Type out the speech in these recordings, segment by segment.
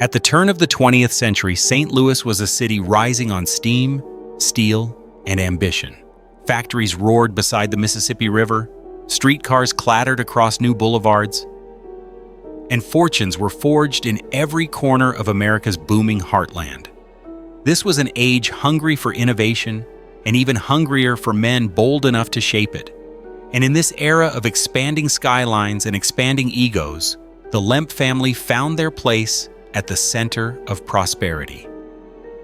At the turn of the 20th century, St. Louis was a city rising on steam, steel, and ambition. Factories roared beside the Mississippi River, streetcars clattered across new boulevards, and fortunes were forged in every corner of America's booming heartland. This was an age hungry for innovation, and even hungrier for men bold enough to shape it. And in this era of expanding skylines and expanding egos, the Lemp family found their place at the center of prosperity.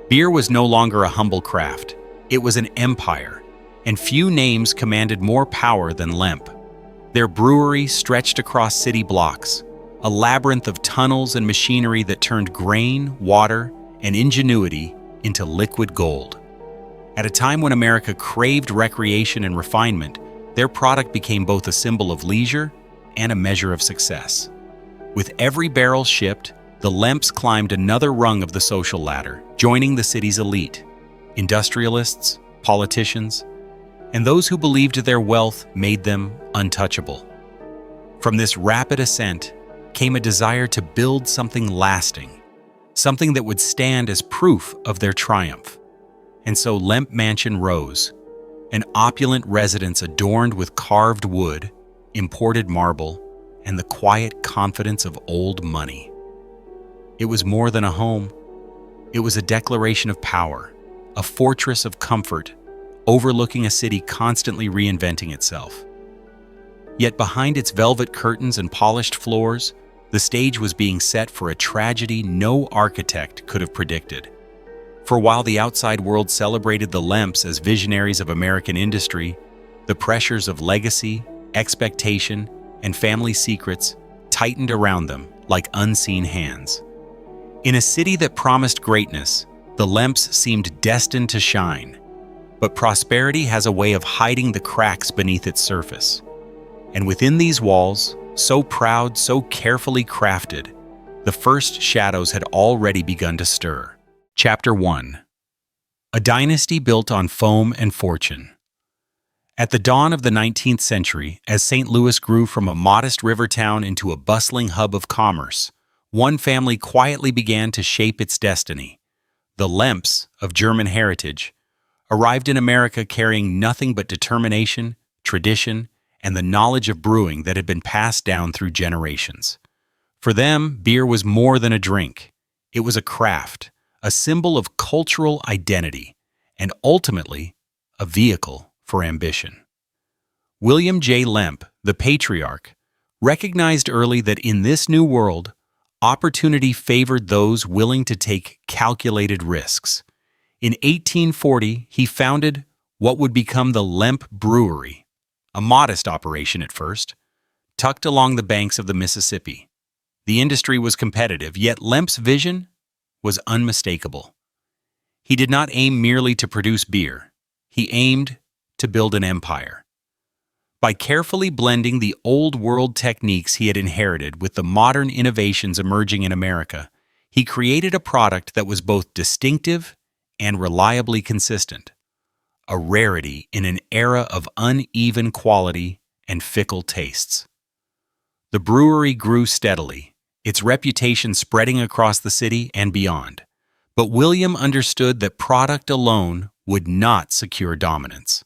Beer was no longer a humble craft. It was an empire, and few names commanded more power than Lemp. Their brewery stretched across city blocks, a labyrinth of tunnels and machinery that turned grain, water, and ingenuity into liquid gold. At a time when America craved recreation and refinement, their product became both a symbol of leisure and a measure of success. With every barrel shipped, the Lemps climbed another rung of the social ladder, joining the city's elite: industrialists, politicians, and those who believed their wealth made them untouchable. From this rapid ascent came a desire to build something lasting, something that would stand as proof of their triumph. And so Lemp Mansion rose, an opulent residence adorned with carved wood, imported marble, and the quiet confidence of old money. It was more than a home. It was a declaration of power, a fortress of comfort, overlooking a city constantly reinventing itself. Yet behind its velvet curtains and polished floors, the stage was being set for a tragedy no architect could have predicted. For while the outside world celebrated the Lemps as visionaries of American industry, the pressures of legacy, expectation, and family secrets tightened around them like unseen hands. In a city that promised greatness, the Lemps seemed destined to shine. But prosperity has a way of hiding the cracks beneath its surface. And within these walls, so proud, so carefully crafted, the first shadows had already begun to stir. Chapter 1. A dynasty built on foam and fortune. At the dawn of the 19th century, as St. Louis grew from a modest river town into a bustling hub of commerce, one family quietly began to shape its destiny. The Lemps, of German heritage, arrived in America carrying nothing but determination, tradition, and the knowledge of brewing that had been passed down through generations. For them, beer was more than a drink. It was a craft, a symbol of cultural identity, and ultimately, a vehicle for ambition. William J. Lemp, the patriarch, recognized early that in this new world, opportunity favored those willing to take calculated risks. In 1840, he founded what would become the Lemp Brewery, a modest operation at first, tucked along the banks of the Mississippi. The industry was competitive, yet Lemp's vision was unmistakable. He did not aim merely to produce beer. He aimed to build an empire. By carefully blending the old-world techniques he had inherited with the modern innovations emerging in America, he created a product that was both distinctive and reliably consistent, a rarity in an era of uneven quality and fickle tastes. The brewery grew steadily, its reputation spreading across the city and beyond. But William understood that product alone would not secure dominance.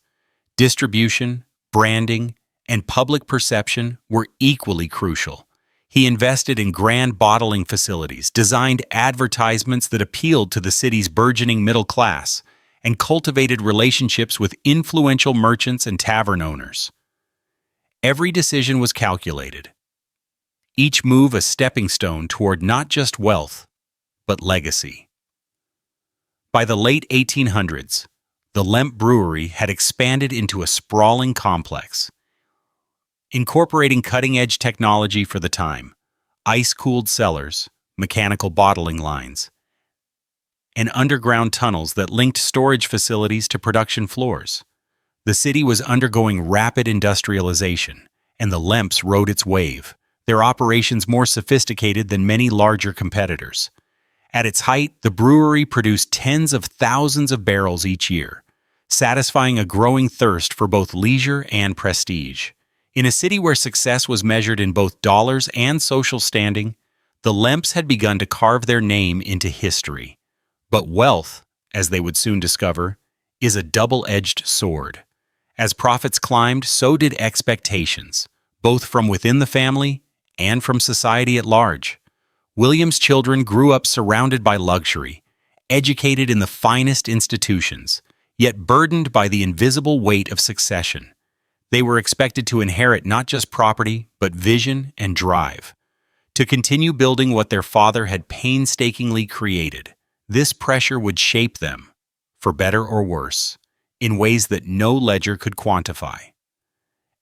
Distribution, branding, and public perception were equally crucial. He invested in grand bottling facilities, designed advertisements that appealed to the city's burgeoning middle class, and cultivated relationships with influential merchants and tavern owners. Every decision was calculated, each move a stepping stone toward not just wealth, but legacy. By the late 1800s, the Lemp Brewery had expanded into a sprawling complex, incorporating cutting-edge technology for the time: ice-cooled cellars, mechanical bottling lines, and underground tunnels that linked storage facilities to production floors. The city was undergoing rapid industrialization, and the Lemps rode its wave, their operations more sophisticated than many larger competitors. At its height, the brewery produced tens of thousands of barrels each year, satisfying a growing thirst for both leisure and prestige. In a city where success was measured in both dollars and social standing, The Lemps had begun to carve their name into history. But wealth, as they would soon discover, is a double-edged sword. As profits climbed, so did expectations, both from within the family and from society at large. William's children grew up surrounded by luxury, educated in the finest institutions, yet burdened by the invisible weight of succession. They were expected to inherit not just property, but vision and drive, to continue building what their father had painstakingly created. This pressure would shape them, for better or worse, in ways that no ledger could quantify.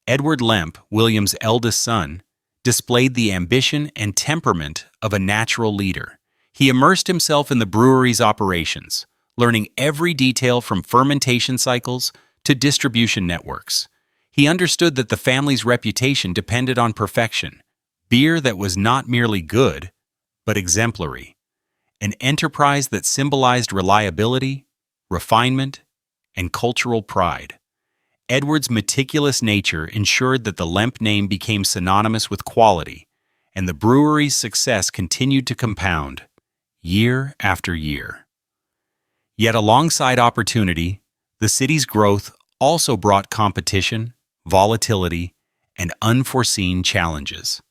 Edward Lemp, William's eldest son, displayed the ambition and temperament of a natural leader. He immersed himself in the brewery's operations, learning every detail from fermentation cycles to distribution networks. He understood that the family's reputation depended on perfection, beer that was not merely good, but exemplary, an enterprise that symbolized reliability, refinement, and cultural pride. Edward's meticulous nature ensured that the Lemp name became synonymous with quality, and the brewery's success continued to compound, year after year. Yet alongside opportunity, the city's growth also brought competition, volatility, and unforeseen challenges.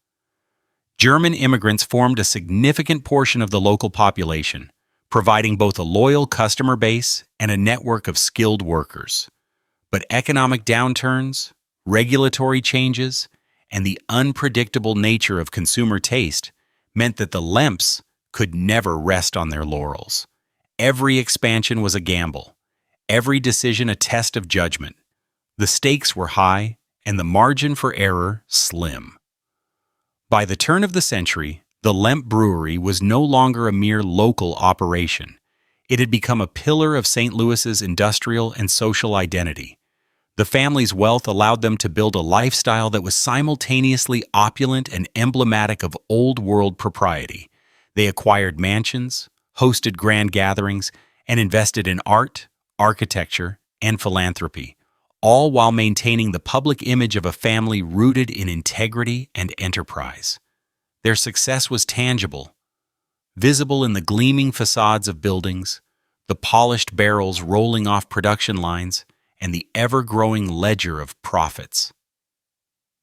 German immigrants formed a significant portion of the local population, providing both a loyal customer base and a network of skilled workers. But economic downturns, regulatory changes, and the unpredictable nature of consumer taste meant that the Lemps could never rest on their laurels. Every expansion was a gamble, every decision a test of judgment. The stakes were high, and the margin for error slim. By the turn of the century, the Lemp Brewery was no longer a mere local operation. It had become a pillar of St. Louis's industrial and social identity. The family's wealth allowed them to build a lifestyle that was simultaneously opulent and emblematic of old-world propriety. They acquired mansions, hosted grand gatherings, and invested in art, architecture, and philanthropy, all while maintaining the public image of a family rooted in integrity and enterprise. Their success was tangible, visible in the gleaming facades of buildings, the polished barrels rolling off production lines, and the ever-growing ledger of profits.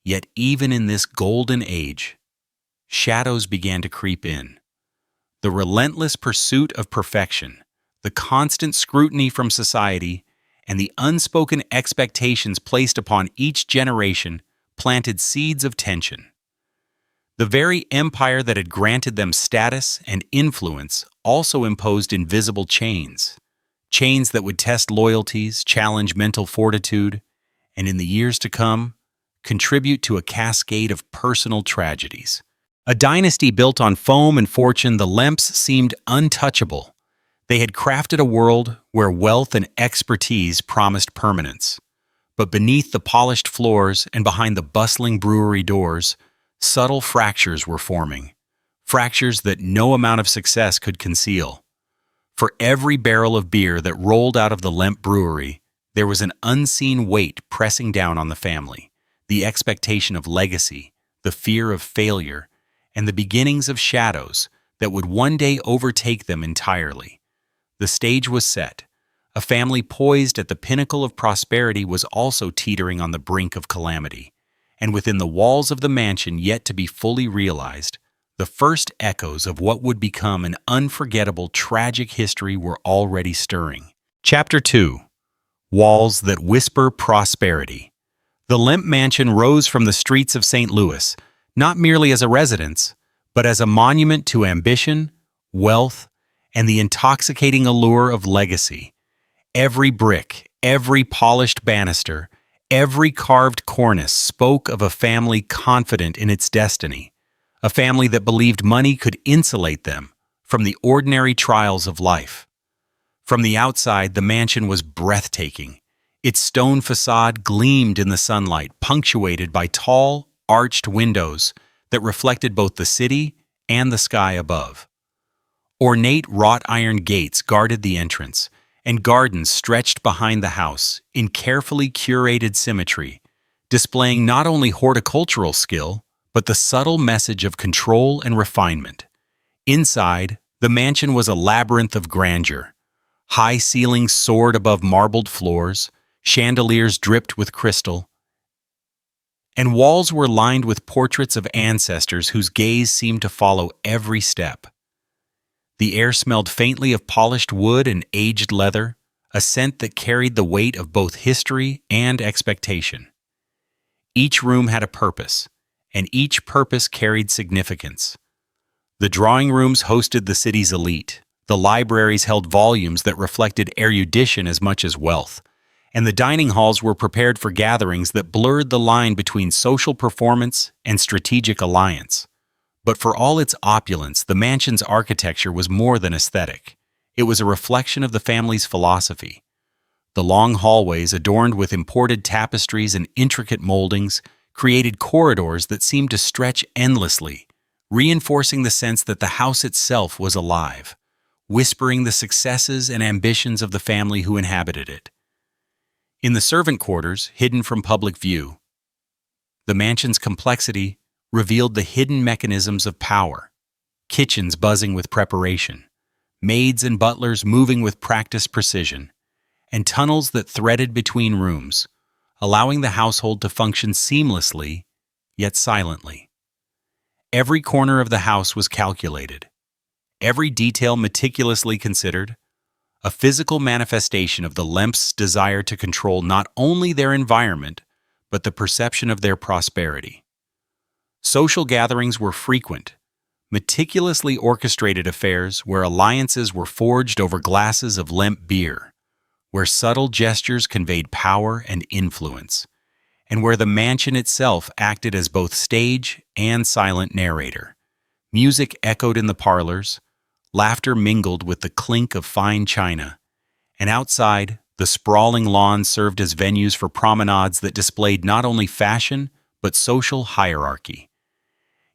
Yet even in this golden age, shadows began to creep in. The relentless pursuit of perfection, the constant scrutiny from society, and the unspoken expectations placed upon each generation planted seeds of tension. The very empire that had granted them status and influence also imposed invisible chains that would test loyalties, challenge mental fortitude, and in the years to come, contribute to a cascade of personal tragedies. A dynasty built on foam and fortune, the Lemps seemed untouchable. They had crafted a world where wealth and expertise promised permanence. But beneath the polished floors and behind the bustling brewery doors, subtle fractures were forming, fractures that no amount of success could conceal. For every barrel of beer that rolled out of the Lemp Brewery, there was an unseen weight pressing down on the family, the expectation of legacy, the fear of failure, and the beginnings of shadows that would one day overtake them entirely. The stage was set. A family poised at the pinnacle of prosperity was also teetering on the brink of calamity, and within the walls of the mansion yet to be fully realized, the first echoes of what would become an unforgettable, tragic history were already stirring. Chapter 2. Walls that Whisper Prosperity. The Lemp Mansion rose from the streets of St. Louis, not merely as a residence, but as a monument to ambition, wealth, and the intoxicating allure of legacy. Every brick, every polished banister, every carved cornice spoke of a family confident in its destiny, a family that believed money could insulate them from the ordinary trials of life. From the outside, the mansion was breathtaking. Its stone facade gleamed in the sunlight, punctuated by tall, arched windows that reflected both the city and the sky above. Ornate wrought iron gates guarded the entrance, and gardens stretched behind the house in carefully curated symmetry, displaying not only horticultural skill, but the subtle message of control and refinement. Inside, the mansion was a labyrinth of grandeur. High ceilings soared above marbled floors, chandeliers dripped with crystal, and walls were lined with portraits of ancestors whose gaze seemed to follow every step. The air smelled faintly of polished wood and aged leather, a scent that carried the weight of both history and expectation. Each room had a purpose, and each purpose carried significance. The drawing rooms hosted the city's elite, the libraries held volumes that reflected erudition as much as wealth, and the dining halls were prepared for gatherings that blurred the line between social performance and strategic alliance. But for all its opulence, the mansion's architecture was more than aesthetic. It was a reflection of the family's philosophy. The long hallways, adorned with imported tapestries and intricate moldings, created corridors that seemed to stretch endlessly, reinforcing the sense that the house itself was alive, whispering the successes and ambitions of the family who inhabited it. In the servant quarters, hidden from public view, the mansion's complexity revealed the hidden mechanisms of power, kitchens buzzing with preparation, maids and butlers moving with practiced precision, and tunnels that threaded between rooms, allowing the household to function seamlessly, yet silently. Every corner of the house was calculated, every detail meticulously considered, a physical manifestation of the Lemps' desire to control not only their environment, but the perception of their prosperity. Social gatherings were frequent, meticulously orchestrated affairs where alliances were forged over glasses of Lemp beer, where subtle gestures conveyed power and influence, and where the mansion itself acted as both stage and silent narrator. Music echoed in the parlors, laughter mingled with the clink of fine china, and outside, the sprawling lawns served as venues for promenades that displayed not only fashion, but social hierarchy.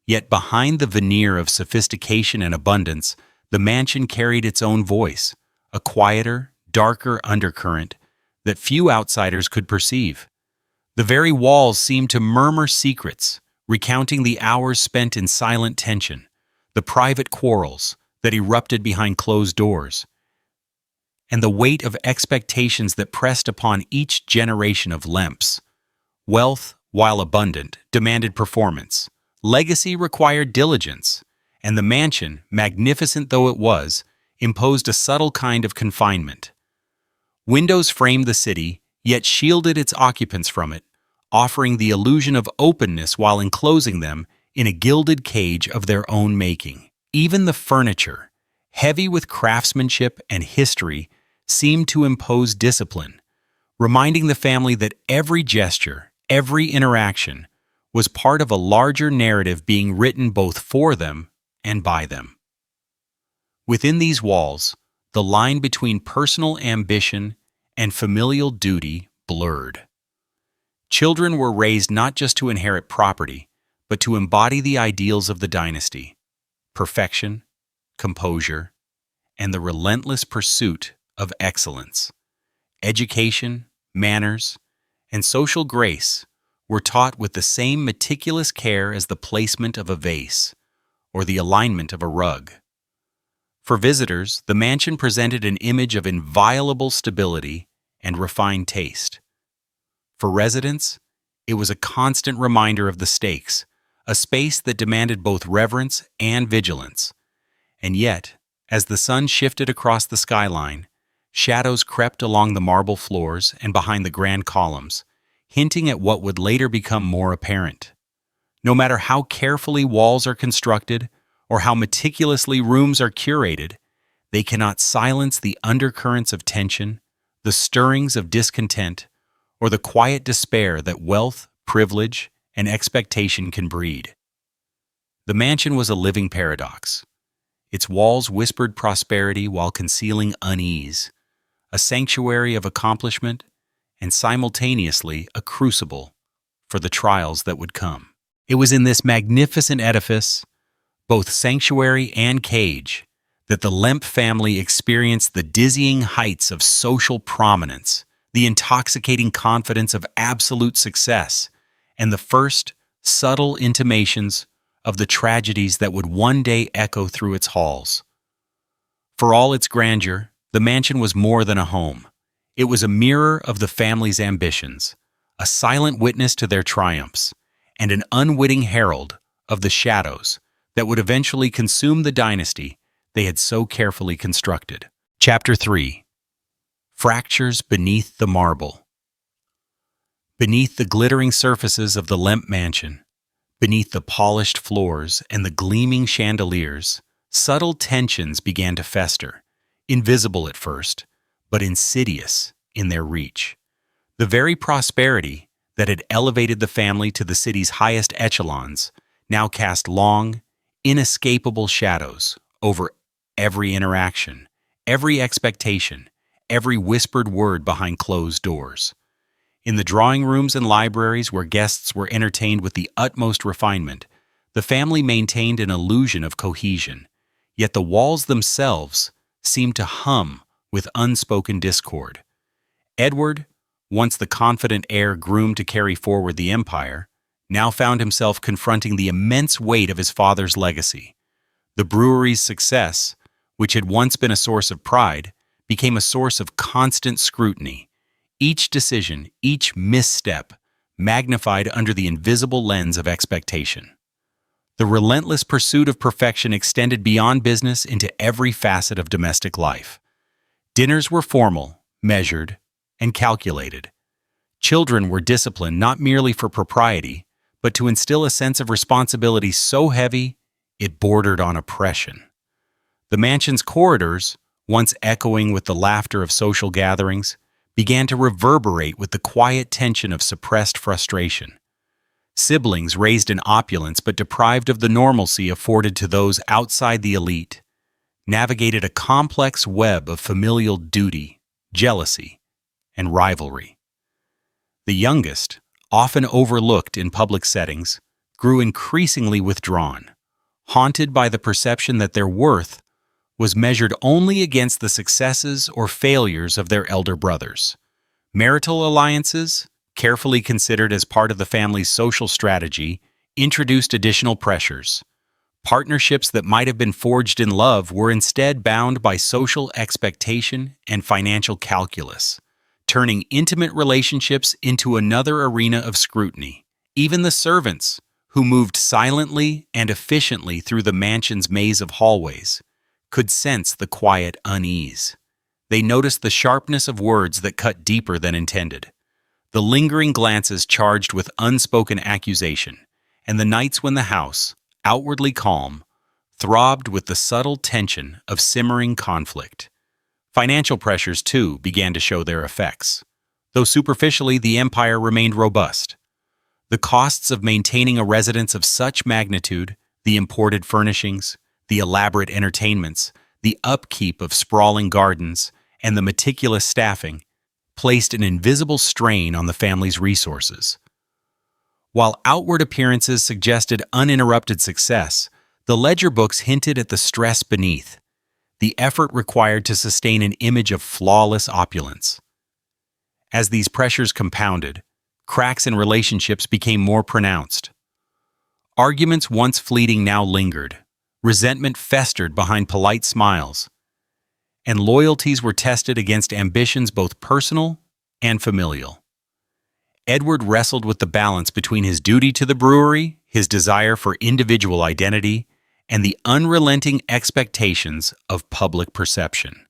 Yet behind the veneer of sophistication and abundance, the mansion carried its own voice, a quieter, darker undercurrent that few outsiders could perceive. The very walls seemed to murmur secrets, recounting the hours spent in silent tension, the private quarrels that erupted behind closed doors, and the weight of expectations that pressed upon each generation of Lemps. Wealth, while abundant, demanded performance. Legacy required diligence, and the mansion, magnificent though it was, imposed a subtle kind of confinement. Windows framed the city, yet shielded its occupants from it, offering the illusion of openness while enclosing them in a gilded cage of their own making. Even the furniture, heavy with craftsmanship and history, seemed to impose discipline, reminding the family that every gesture, every interaction, was part of a larger narrative being written both for them and by them. Within these walls, the line between personal ambition and familial duty blurred. Children were raised not just to inherit property, but to embody the ideals of the dynasty: perfection, composure, and the relentless pursuit of excellence. Education, manners, and social grace were taught with the same meticulous care as the placement of a vase or the alignment of a rug. For visitors, the mansion presented an image of inviolable stability and refined taste. For residents, it was a constant reminder of the stakes, a space that demanded both reverence and vigilance. And yet, as the sun shifted across the skyline, shadows crept along the marble floors and behind the grand columns, hinting at what would later become more apparent. No matter how carefully walls are constructed or how meticulously rooms are curated, they cannot silence the undercurrents of tension, the stirrings of discontent, or the quiet despair that wealth, privilege, and expectation can breed. The mansion was a living paradox. Its walls whispered prosperity while concealing unease, a sanctuary of accomplishment, and simultaneously a crucible for the trials that would come. It was in this magnificent edifice, both sanctuary and cage, that the Lemp family experienced the dizzying heights of social prominence, the intoxicating confidence of absolute success, and the first subtle intimations of the tragedies that would one day echo through its halls. For all its grandeur, the mansion was more than a home. It was a mirror of the family's ambitions, a silent witness to their triumphs, and an unwitting herald of the shadows that would eventually consume the dynasty they had so carefully constructed. Chapter 3. Fractures beneath the marble. Beneath the glittering surfaces of the Lemp Mansion, beneath the polished floors and the gleaming chandeliers, subtle tensions began to fester, invisible at first, but insidious in their reach. The very prosperity that had elevated the family to the city's highest echelons now cast long, inescapable shadows over every interaction, every expectation, every whispered word behind closed doors. In the drawing rooms and libraries where guests were entertained with the utmost refinement, the family maintained an illusion of cohesion, yet the walls themselves seemed to hum with unspoken discord. Edward, once the confident heir groomed to carry forward the empire, now found himself confronting the immense weight of his father's legacy. The brewery's success, which had once been a source of pride, became a source of constant scrutiny. Each decision, each misstep, magnified under the invisible lens of expectation. The relentless pursuit of perfection extended beyond business into every facet of domestic life. Dinners were formal, measured, and calculated. Children were disciplined not merely for propriety, but to instill a sense of responsibility so heavy it bordered on oppression. The mansion's corridors, once echoing with the laughter of social gatherings, began to reverberate with the quiet tension of suppressed frustration. Siblings raised in opulence but deprived of the normalcy afforded to those outside the elite navigated a complex web of familial duty, jealousy, and rivalry. The youngest, often overlooked in public settings, grew increasingly withdrawn, haunted by the perception that their worth was measured only against the successes or failures of their elder brothers. Marital alliances, carefully considered as part of the family's social strategy, introduced additional pressures. Partnerships that might have been forged in love were instead bound by social expectation and financial calculus, turning intimate relationships into another arena of scrutiny. Even the servants, who moved silently and efficiently through the mansion's maze of hallways, could sense the quiet unease. They noticed the sharpness of words that cut deeper than intended, the lingering glances charged with unspoken accusation, and the nights when the house, outwardly calm, throbbed with the subtle tension of simmering conflict. Financial pressures, too, began to show their effects. Though superficially the empire remained robust, the costs of maintaining a residence of such magnitude, the imported furnishings, the elaborate entertainments, the upkeep of sprawling gardens, and the meticulous staffing, placed an invisible strain on the family's resources. While outward appearances suggested uninterrupted success, the ledger books hinted at the stress beneath, the effort required to sustain an image of flawless opulence. As these pressures compounded, cracks in relationships became more pronounced. Arguments once fleeting now lingered, resentment festered behind polite smiles, and loyalties were tested against ambitions both personal and familial. Edward wrestled with the balance between his duty to the brewery, his desire for individual identity, and the unrelenting expectations of public perception.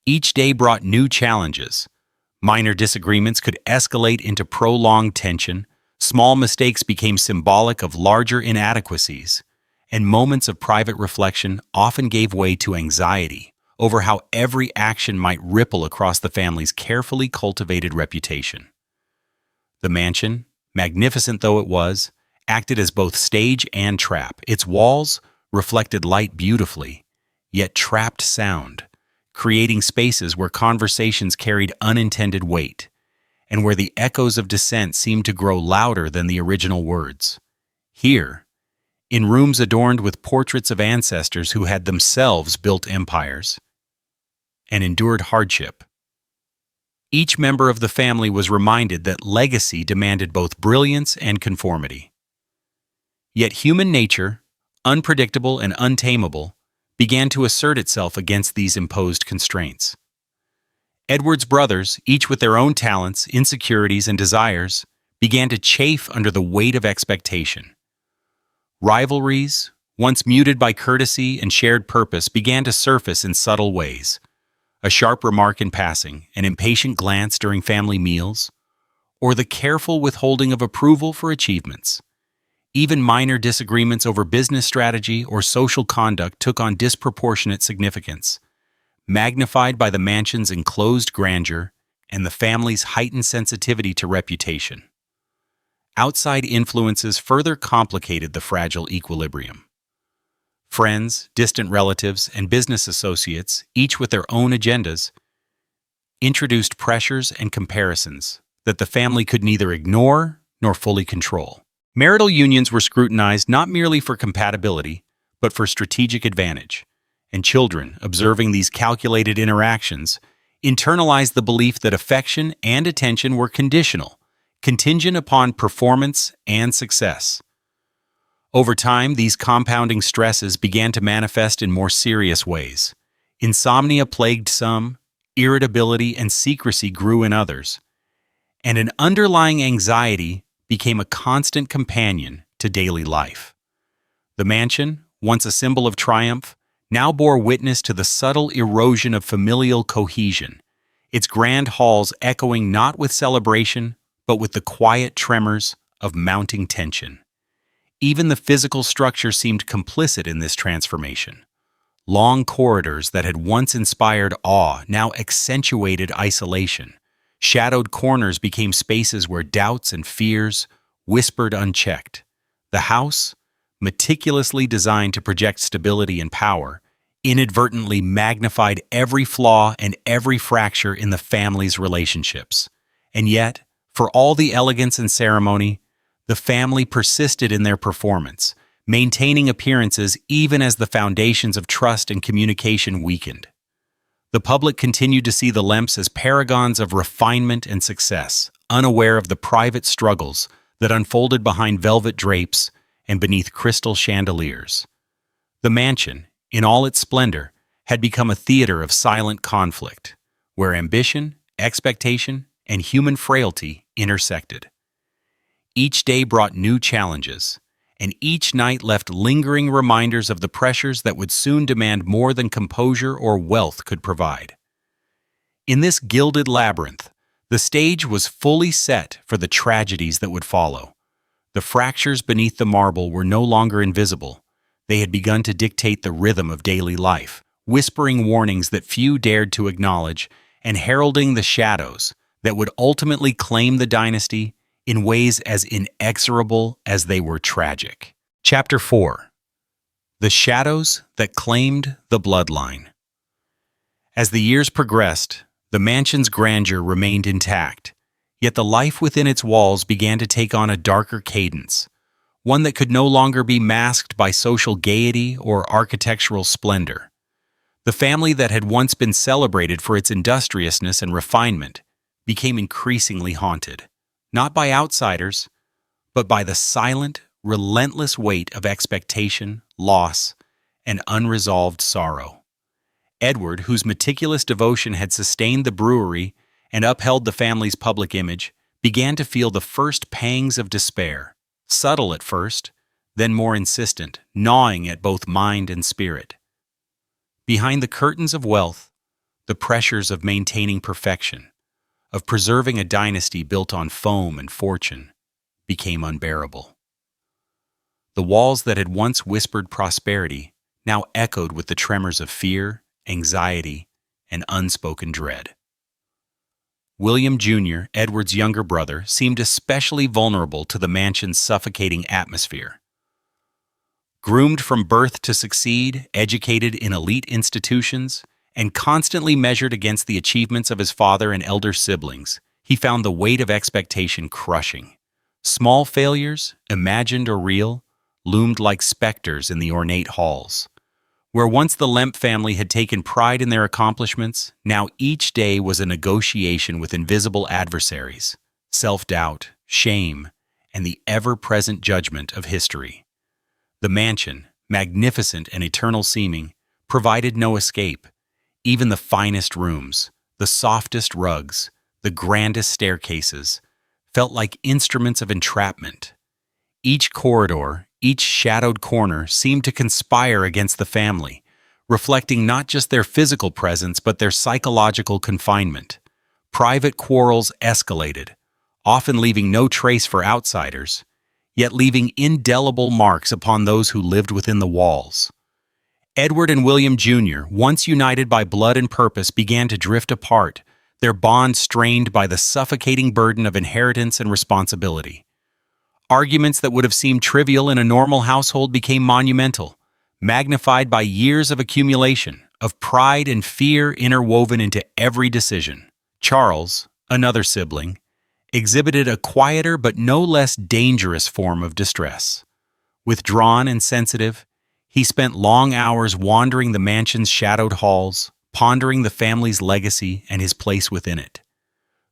Each day brought new challenges. Minor disagreements could escalate into prolonged tension, small mistakes became symbolic of larger inadequacies, and moments of private reflection often gave way to anxiety over how every action might ripple across the family's carefully cultivated reputation. The mansion, magnificent though it was, acted as both stage and trap. Its walls reflected light beautifully, yet trapped sound, creating spaces where conversations carried unintended weight, and where the echoes of dissent seemed to grow louder than the original words. Here, in rooms adorned with portraits of ancestors who had themselves built empires and endured hardship, each member of the family was reminded that legacy demanded both brilliance and conformity. Yet human nature, unpredictable and untamable, began to assert itself against these imposed constraints. Edward's brothers, each with their own talents, insecurities, and desires, began to chafe under the weight of expectation. Rivalries, once muted by courtesy and shared purpose, began to surface in subtle ways. A sharp remark in passing, an impatient glance during family meals, or the careful withholding of approval for achievements. Even minor disagreements over business strategy or social conduct took on disproportionate significance, magnified by the mansion's enclosed grandeur and the family's heightened sensitivity to reputation. Outside influences further complicated the fragile equilibrium. Friends, distant relatives, and business associates, each with their own agendas, introduced pressures and comparisons that the family could neither ignore nor fully control. Marital unions were scrutinized not merely for compatibility, but for strategic advantage, and children, observing these calculated interactions, internalized the belief that affection and attention were conditional, contingent upon performance and success. Over time, these compounding stresses began to manifest in more serious ways. Insomnia plagued some, irritability and secrecy grew in others, and an underlying anxiety became a constant companion to daily life. The mansion, once a symbol of triumph, now bore witness to the subtle erosion of familial cohesion, its grand halls echoing not with celebration, but with the quiet tremors of mounting tension. Even the physical structure seemed complicit in this transformation. Long corridors that had once inspired awe now accentuated isolation. Shadowed corners became spaces where doubts and fears whispered unchecked. The house, meticulously designed to project stability and power, inadvertently magnified every flaw and every fracture in the family's relationships. And yet, for all the elegance and ceremony, the family persisted in their performance, maintaining appearances even as the foundations of trust and communication weakened. The public continued to see the Lemps as paragons of refinement and success, unaware of the private struggles that unfolded behind velvet drapes and beneath crystal chandeliers. The mansion, in all its splendor, had become a theater of silent conflict, where ambition, expectation, and human frailty intersected. Each day brought new challenges, and each night left lingering reminders of the pressures that would soon demand more than composure or wealth could provide. In this gilded labyrinth, the stage was fully set for the tragedies that would follow. The fractures beneath the marble were no longer invisible. They had begun to dictate the rhythm of daily life, whispering warnings that few dared to acknowledge and heralding the shadows that would ultimately claim the dynasty in ways as inexorable as they were tragic. Chapter 4. The Shadows That Claimed the Bloodline. As the years progressed, the mansion's grandeur remained intact, yet the life within its walls began to take on a darker cadence, one that could no longer be masked by social gaiety or architectural splendor. The family that had once been celebrated for its industriousness and refinement became increasingly haunted, not by outsiders, but by the silent, relentless weight of expectation, loss, and unresolved sorrow. Edward, whose meticulous devotion had sustained the brewery and upheld the family's public image, began to feel the first pangs of despair, subtle at first, then more insistent, gnawing at both mind and spirit. Behind the curtains of wealth, the pressures of maintaining perfection, of preserving a dynasty built on foam and fortune, became unbearable. The walls that had once whispered prosperity now echoed with the tremors of fear, anxiety, and unspoken dread. William Jr., Edward's younger brother, seemed especially vulnerable to the mansion's suffocating atmosphere. Groomed from birth to succeed, educated in elite institutions, and constantly measured against the achievements of his father and elder siblings, he found the weight of expectation crushing. Small failures, imagined or real, loomed like specters in the ornate halls. Where once the Lemp family had taken pride in their accomplishments, now each day was a negotiation with invisible adversaries, self-doubt, shame, and the ever-present judgment of history. The mansion, magnificent and eternal seeming, provided no escape. Even the finest rooms, the softest rugs, the grandest staircases, felt like instruments of entrapment. Each corridor, each shadowed corner seemed to conspire against the family, reflecting not just their physical presence but their psychological confinement. Private quarrels escalated, often leaving no trace for outsiders, yet leaving indelible marks upon those who lived within the walls. Edward and William Jr., once united by blood and purpose, began to drift apart, their bond strained by the suffocating burden of inheritance and responsibility. Arguments that would have seemed trivial in a normal household became monumental, magnified by years of accumulation, of pride and fear interwoven into every decision. Charles, another sibling, exhibited a quieter but no less dangerous form of distress. Withdrawn and sensitive, he spent long hours wandering the mansion's shadowed halls, pondering the family's legacy and his place within it.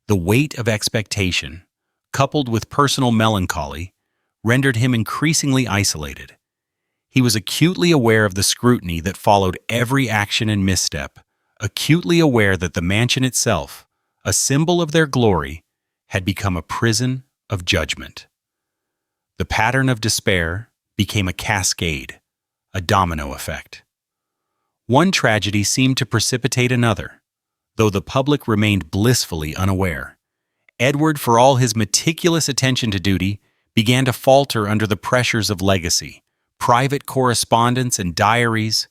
The weight of expectation, coupled with personal melancholy, rendered him increasingly isolated. He was acutely aware of the scrutiny that followed every action and misstep, acutely aware that the mansion itself, a symbol of their glory, had become a prison of judgment. The pattern of despair became a cascade, a domino effect. One tragedy seemed to precipitate another, though the public remained blissfully unaware. Edward, for all his meticulous attention to duty, began to falter under the pressures of legacy. Private correspondence and diaries,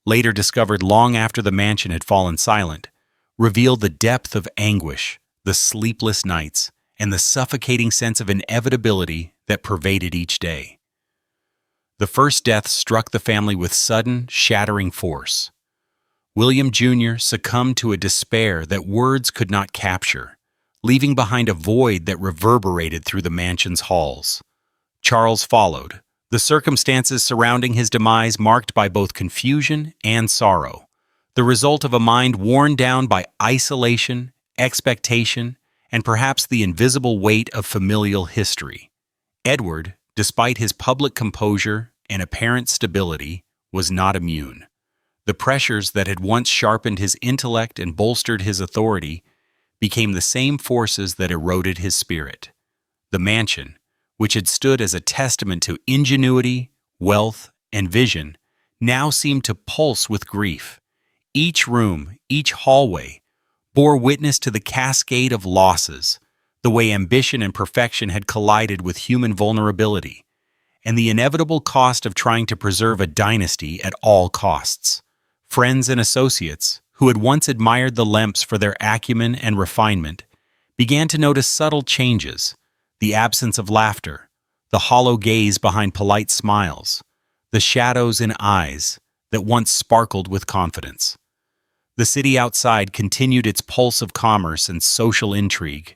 later discovered long after the mansion had fallen silent, revealed the depth of anguish, the sleepless nights, and the suffocating sense of inevitability that pervaded each day. The first death struck the family with sudden, shattering force. William Jr. succumbed to a despair that words could not capture, leaving behind a void that reverberated through the mansion's halls. Charles followed, the circumstances surrounding his demise marked by both confusion and sorrow, the result of a mind worn down by isolation, expectation, and perhaps the invisible weight of familial history. Edward, despite his public composure and apparent stability, was not immune. The pressures that had once sharpened his intellect and bolstered his authority became the same forces that eroded his spirit. The mansion, which had stood as a testament to ingenuity, wealth, and vision, now seemed to pulse with grief. Each room, each hallway, bore witness to the cascade of losses, the way ambition and perfection had collided with human vulnerability, and the inevitable cost of trying to preserve a dynasty at all costs. Friends and associates, who had once admired the Lemps for their acumen and refinement, began to notice subtle changes: the absence of laughter, the hollow gaze behind polite smiles, the shadows in eyes that once sparkled with confidence. The city outside continued its pulse of commerce and social intrigue,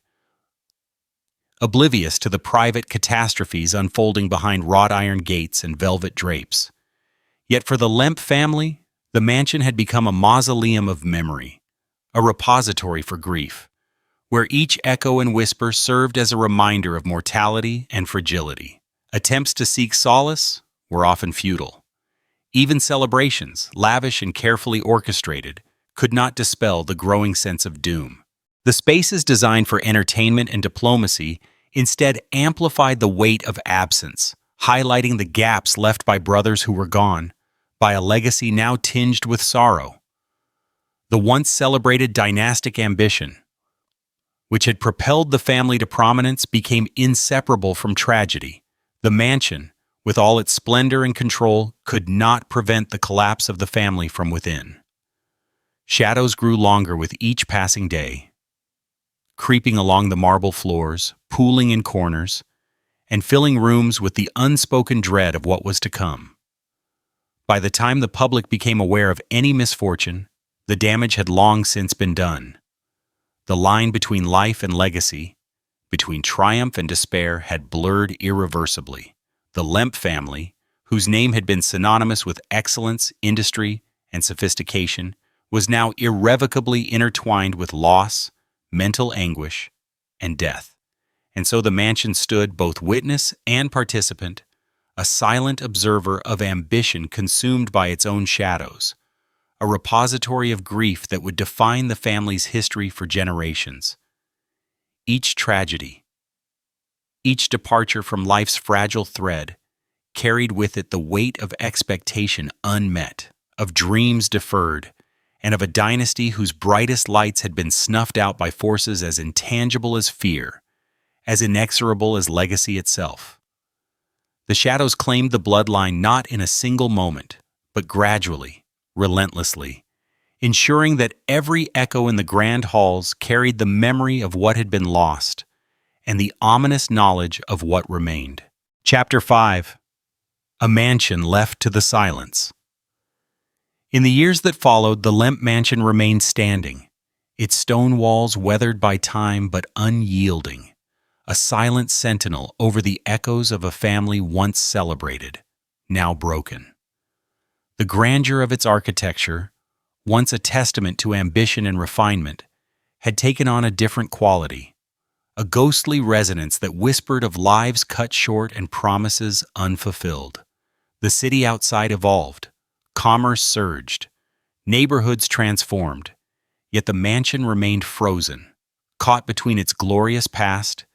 oblivious to the private catastrophes unfolding behind wrought iron gates and velvet drapes. Yet for the Lemp family, the mansion had become a mausoleum of memory, a repository for grief, where each echo and whisper served as a reminder of mortality and fragility. Attempts to seek solace were often futile. Even celebrations, lavish and carefully orchestrated, could not dispel the growing sense of doom. The spaces designed for entertainment and diplomacy instead amplified the weight of absence, highlighting the gaps left by brothers who were gone, by a legacy now tinged with sorrow. The once celebrated dynastic ambition, which had propelled the family to prominence, became inseparable from tragedy. The mansion, with all its splendor and control, could not prevent the collapse of the family from within. Shadows grew longer with each passing day, creeping along the marble floors, pooling in corners, and filling rooms with the unspoken dread of what was to come. By the time the public became aware of any misfortune, the damage had long since been done. The line between life and legacy, between triumph and despair, had blurred irreversibly. The Lemp family, whose name had been synonymous with excellence, industry, and sophistication, was now irrevocably intertwined with loss, mental anguish, and death. And so the mansion stood both witness and participant, a silent observer of ambition consumed by its own shadows, a repository of grief that would define the family's history for generations. Each tragedy, each departure from life's fragile thread, carried with it the weight of expectation unmet, of dreams deferred, and of a dynasty whose brightest lights had been snuffed out by forces as intangible as fear, as inexorable as legacy itself. The shadows claimed the bloodline not in a single moment, but gradually, relentlessly, ensuring that every echo in the grand halls carried the memory of what had been lost and the ominous knowledge of what remained. Chapter 5. A Mansion Left to the Silence. In the years that followed, the Lemp Mansion remained standing, its stone walls weathered by time but unyielding, a silent sentinel over the echoes of a family once celebrated, now broken. The grandeur of its architecture, once a testament to ambition and refinement, had taken on a different quality, a ghostly resonance that whispered of lives cut short and promises unfulfilled. The city outside evolved, commerce surged, neighborhoods transformed, yet the mansion remained frozen, caught between its glorious past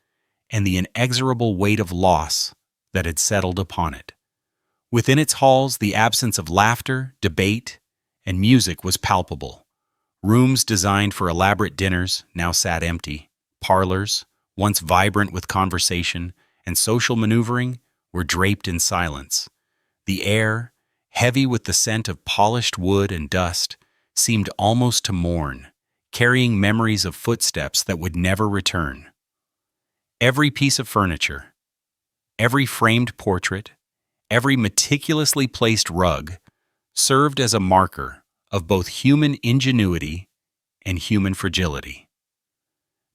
and the inexorable weight of loss that had settled upon it. Within its halls, the absence of laughter, debate, and music was palpable. Rooms designed for elaborate dinners now sat empty. Parlors, once vibrant with conversation and social maneuvering, were draped in silence. The air, heavy with the scent of polished wood and dust, seemed almost to mourn, carrying memories of footsteps that would never return. Every piece of furniture, every framed portrait, every meticulously placed rug served as a marker of both human ingenuity and human fragility.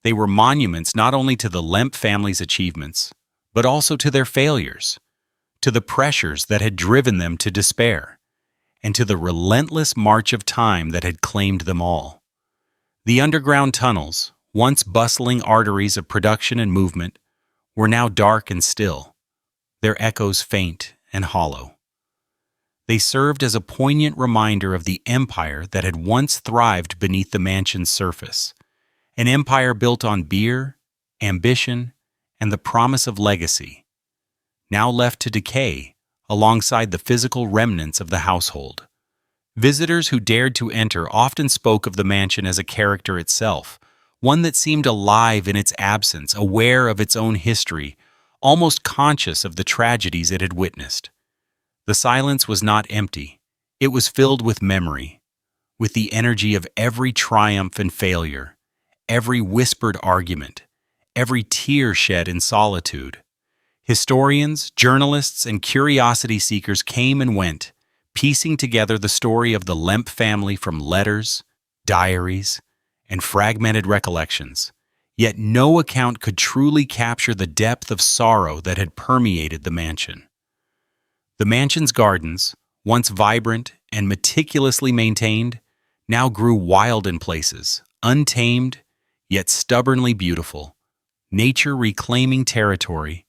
They were monuments not only to the Lemp family's achievements, but also to their failures, to the pressures that had driven them to despair, and to the relentless march of time that had claimed them all. The underground tunnels, once bustling arteries of production and movement, were now dark and still, their echoes faint and hollow. They served as a poignant reminder of the empire that had once thrived beneath the mansion's surface, an empire built on beer, ambition, and the promise of legacy, now left to decay alongside the physical remnants of the household. Visitors who dared to enter often spoke of the mansion as a character itself, one that seemed alive in its absence, aware of its own history, almost conscious of the tragedies it had witnessed. The silence was not empty. It was filled with memory, with the energy of every triumph and failure, every whispered argument, every tear shed in solitude. Historians, journalists, and curiosity seekers came and went, piecing together the story of the Lemp family from letters, diaries, and fragmented recollections. Yet no account could truly capture the depth of sorrow that had permeated the mansion. The mansion's gardens, once vibrant and meticulously maintained, now grew wild in places, untamed, yet stubbornly beautiful, nature reclaiming territory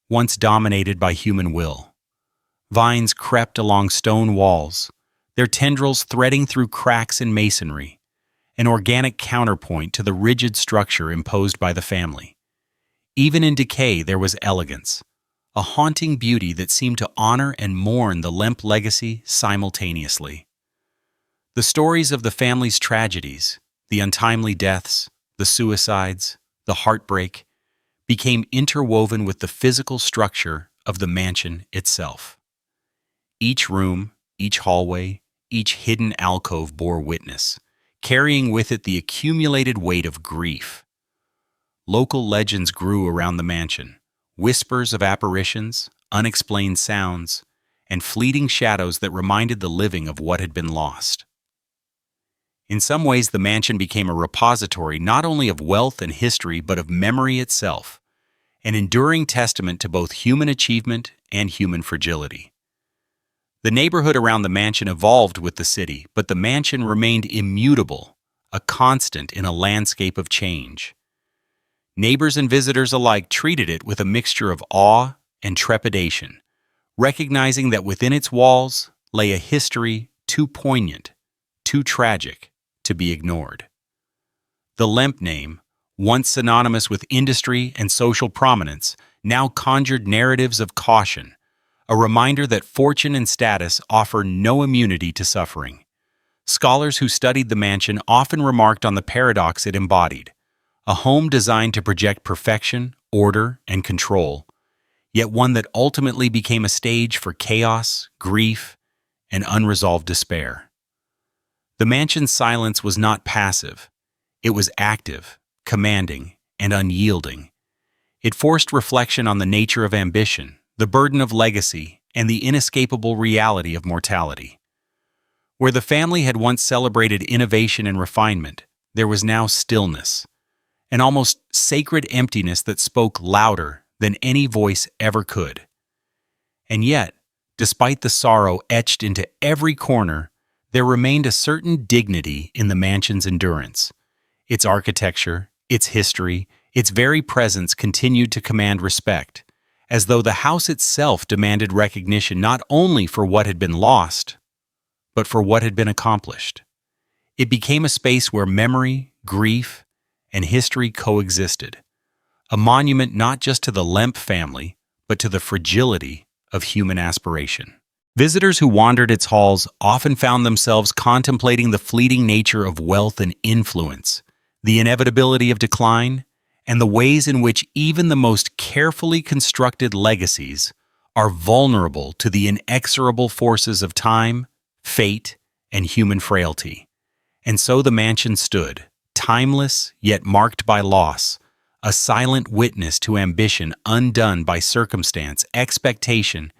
once dominated by human will. Vines crept along stone walls, their tendrils threading through cracks in masonry, an organic counterpoint to the rigid structure imposed by the family. Even in decay there was elegance, a haunting beauty that seemed to honor and mourn the Lemp legacy simultaneously. The stories of the family's tragedies, the untimely deaths, the suicides, the heartbreak, became interwoven with the physical structure of the mansion itself. Each room, each hallway, each hidden alcove bore witness, carrying with it the accumulated weight of grief. Local legends grew around the mansion, whispers of apparitions, unexplained sounds, and fleeting shadows that reminded the living of what had been lost. In some ways, the mansion became a repository not only of wealth and history but of memory itself, an enduring testament to both human achievement and human fragility. The neighborhood around the mansion evolved with the city, but the mansion remained immutable, a constant in a landscape of change. Neighbors and visitors alike treated it with a mixture of awe and trepidation, recognizing that within its walls lay a history too poignant, too tragic to be ignored. The Lemp name, once synonymous with industry and social prominence, now conjured narratives of caution, a reminder that fortune and status offer no immunity to suffering. Scholars who studied the mansion often remarked on the paradox it embodied, a home designed to project perfection, order, and control, yet one that ultimately became a stage for chaos, grief, and unresolved despair. The mansion's silence was not passive. It was active, commanding, and unyielding. It forced reflection on the nature of ambition, the burden of legacy, and the inescapable reality of mortality. Where the family had once celebrated innovation and refinement, there was now stillness, an almost sacred emptiness that spoke louder than any voice ever could. And yet, despite the sorrow etched into every corner, there remained a certain dignity in the mansion's endurance. Its architecture, its history, its very presence continued to command respect, as though the house itself demanded recognition not only for what had been lost, but for what had been accomplished. It became a space where memory, grief, and history coexisted, a monument not just to the Lemp family, but to the fragility of human aspiration. Visitors who wandered its halls often found themselves contemplating the fleeting nature of wealth and influence, the inevitability of decline, and the ways in which even the most carefully constructed legacies are vulnerable to the inexorable forces of time, fate, and human frailty. And so the mansion stood, timeless yet marked by loss, a silent witness to ambition undone by circumstance, expectation,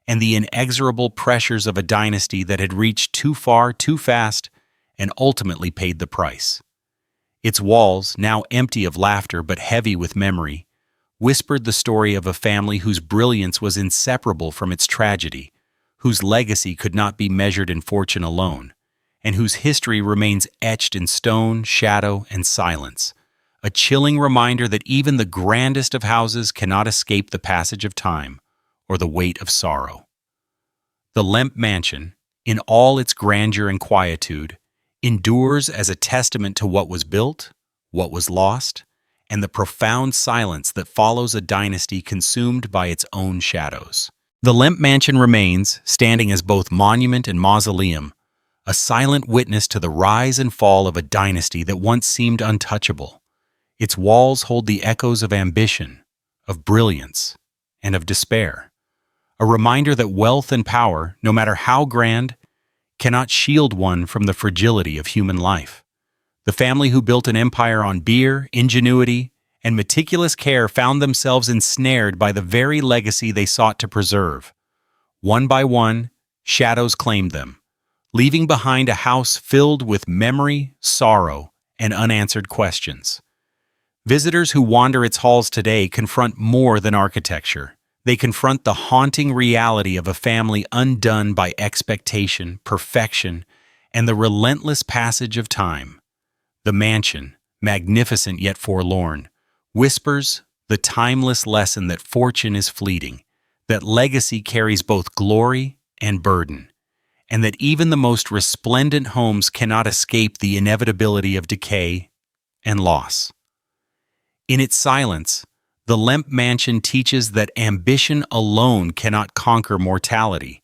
and the inexorable pressures of a dynasty that had reached too far, too fast, and ultimately paid the price. Its walls, now empty of laughter but heavy with memory, whispered the story of a family whose brilliance was inseparable from its tragedy, whose legacy could not be measured in fortune alone, and whose history remains etched in stone, shadow, and silence, a chilling reminder that even the grandest of houses cannot escape the passage of time or the weight of sorrow. The Lemp Mansion, in all its grandeur and quietude, endures as a testament to what was built, what was lost, and the profound silence that follows a dynasty consumed by its own shadows. The Lemp Mansion remains, standing as both monument and mausoleum, a silent witness to the rise and fall of a dynasty that once seemed untouchable. Its walls hold the echoes of ambition, of brilliance, and of despair, a reminder that wealth and power, no matter how grand, cannot shield one from the fragility of human life. The family who built an empire on beer, ingenuity, and meticulous care found themselves ensnared by the very legacy they sought to preserve. One by one, shadows claimed them, leaving behind a house filled with memory, sorrow, and unanswered questions. Visitors who wander its halls today confront more than architecture. They confront the haunting reality of a family undone by expectation, perfection, and the relentless passage of time. The mansion, magnificent yet forlorn, whispers the timeless lesson that fortune is fleeting, that legacy carries both glory and burden, and that even the most resplendent homes cannot escape the inevitability of decay and loss. In its silence, the Lemp Mansion teaches that ambition alone cannot conquer mortality,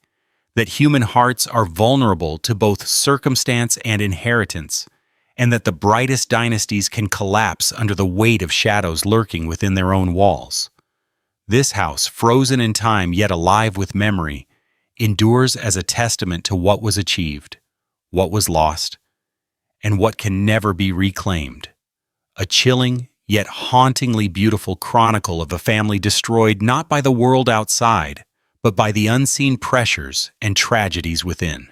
that human hearts are vulnerable to both circumstance and inheritance, and that the brightest dynasties can collapse under the weight of shadows lurking within their own walls. This house, frozen in time yet alive with memory, endures as a testament to what was achieved, what was lost, and what can never be reclaimed. A chilling, yet hauntingly beautiful chronicle of a family destroyed not by the world outside, but by the unseen pressures and tragedies within.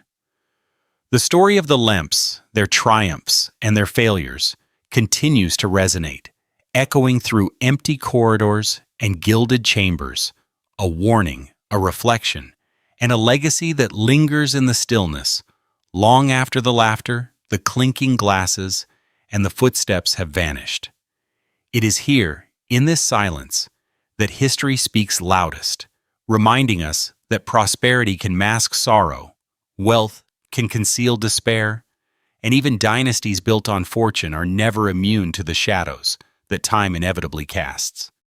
The story of the Lemps, their triumphs, and their failures continues to resonate, echoing through empty corridors and gilded chambers, a warning, a reflection, and a legacy that lingers in the stillness, long after the laughter, the clinking glasses, and the footsteps have vanished. It is here, in this silence, that history speaks loudest, reminding us that prosperity can mask sorrow, wealth can conceal despair, and even dynasties built on fortune are never immune to the shadows that time inevitably casts.